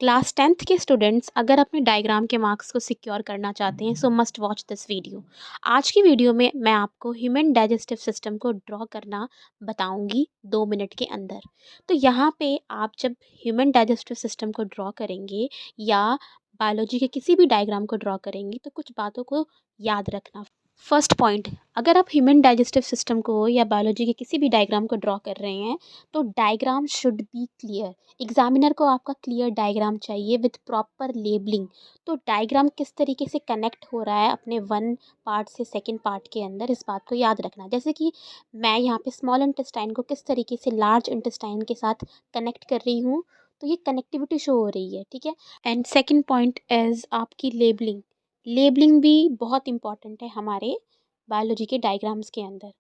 Class 10th के students अगर अपने डायग्राम के मार्क्स को सिक्योर करना चाहते हैं सो मस्ट वॉच दिस वीडियो। आज की वीडियो में मैं आपको ह्यूमन डाइजेस्टिव सिस्टम को ड्रॉ करना बताऊंगी 2 मिनट के अंदर। तो यहाँ पे आप जब ह्यूमन डाइजेस्टिव सिस्टम को ड्रॉ करेंगे या बायोलॉजी के किसी भी डायग्राम को ड्रॉ करेंगे तो कुछ बातों को याद रखना। फर्स्ट पॉइंट, अगर आप ह्यूमन डाइजेस्टिव सिस्टम को या बायोलॉजी के किसी भी डायग्राम को ड्रॉ कर रहे हैं तो diagram should be clear. Examiner को आपका क्लियर डायग्राम चाहिए विथ प्रॉपर लेबलिंग। तो डायग्राम किस तरीके से कनेक्ट हो रहा है अपने वन पार्ट से सेकंड पार्ट के अंदर, इस बात को याद रखना। जैसे कि मैं यहाँ पे स्मॉल इंटेस्टाइन को किस तरीके से लार्ज इंटेस्टाइन के साथ कनेक्ट कर रही हूँ, तो ये कनेक्टिविटी शो हो रही है, ठीक है। एंड सेकेंड पॉइंट इज़ आपकी लेबलिंग। लेबलिंग भी बहुत इंपॉर्टेंट है हमारे बायोलॉजी के डायग्राम्स के अंदर।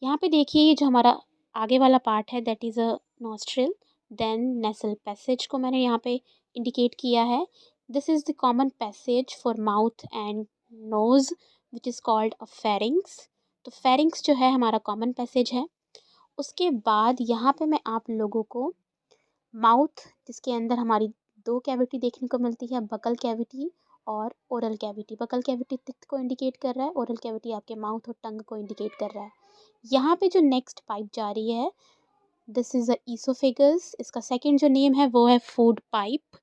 यहाँ पे देखिए, ये जो हमारा आगे वाला पार्ट है that is a nostril, then nasal passage को मैंने यहाँ पे इंडिकेट किया है। This is the common passage for mouth and nose which is called a pharynx. तो फेरिंग्स जो है हमारा कॉमन पैसेज है। उसके बाद यहाँ पे मैं आप लोगों को माउथ, जिसके अंदर हमारी दो कैविटी देखने को मिलती है, बकल कैविटी और oral cavity. Buccal cavity teeth को इंडिकेट कर रहा है, ओरल कैविटी आपके माउथ और टंग को इंडिकेट कर रहा है। यहाँ पे जो नेक्स्ट पाइप जा रही है दिस इज़ अ ईसोफेगस। इसका सेकंड जो नेम है वो है फूड पाइप।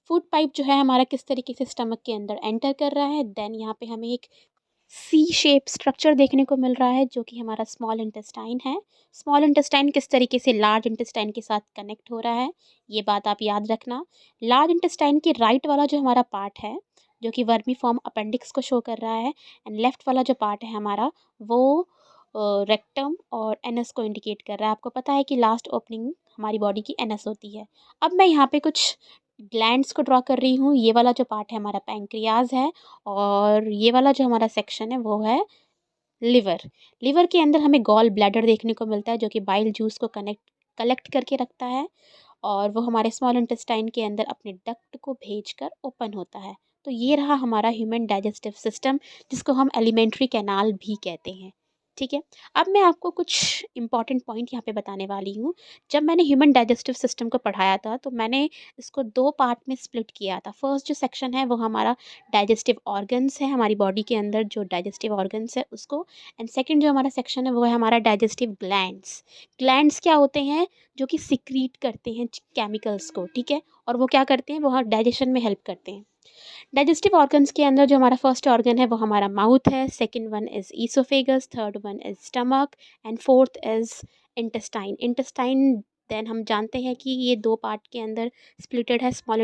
फूड पाइप जो है हमारा किस तरीके से स्टमक के अंदर एंटर कर रहा है। देन यहाँ पे हमें एक सी शेप स्ट्रक्चर देखने को मिल रहा है जो कि हमारा स्मॉल इंटेस्टाइन है। स्मॉल इंटेस्टाइन किस तरीके से लार्ज इंटेस्टाइन के साथ कनेक्ट हो रहा है, ये बात आप याद रखना। लार्ज इंटेस्टाइन के राइट वाला जो हमारा पार्ट है जो कि वर्मी फॉर्म अपेंडिक्स को शो कर रहा है, एंड लेफ्ट वाला जो पार्ट है हमारा वो रेक्टम और एनस को इंडिकेट कर रहा है। आपको पता है कि लास्ट ओपनिंग हमारी बॉडी की एनस होती है। अब मैं यहाँ पे कुछ ग्लैंड्स को ड्रॉ कर रही हूँ। ये वाला जो पार्ट है हमारा पैंक्रियाज है, और ये वाला जो हमारा सेक्शन है वो है लिवर। लिवर के अंदर हमें गॉल ब्लैडर देखने को मिलता है जो कि बाइल जूस को कलेक्ट करके रखता है, और वो हमारे स्मॉल इंटेस्टाइन के अंदर अपने डक्ट को भेजकर ओपन होता है। तो ये रहा हमारा ह्यूमन डाइजेस्टिव सिस्टम, जिसको हम एलिमेंट्री कैनाल भी कहते हैं, ठीक है। अब मैं आपको कुछ इंपॉर्टेंट पॉइंट यहाँ पे बताने वाली हूँ। जब मैंने ह्यूमन डाइजेस्टिव सिस्टम को पढ़ाया था तो मैंने इसको दो पार्ट में स्प्लिट किया था। फर्स्ट जो सेक्शन है वो हमारा डाइजेस्टिव ऑर्गन्स है, हमारी बॉडी के अंदर जो डाइजेस्टिव ऑर्गन्स है उसको। एंड सेकंड जो हमारा सेक्शन है वो है हमारा डाइजेस्टिव ग्लैंड्स। ग्लैंड्स क्या होते हैं, जो कि सिक्रीट करते हैं केमिकल्स को, ठीक है, और वो क्या करते हैं, वो डाइजेशन में हेल्प करते हैं। डाइजेस्टिव ऑर्गन्स के अंदर जो हमारा फर्स्ट ऑर्गन है वो हमारा माउथ है, second one is oesophagus, third one is stomach, and fourth is intestine. Intestine then हम जानते हैं कि ये दो पार्ट के अंदर स्प्लिटेड है, स्मॉल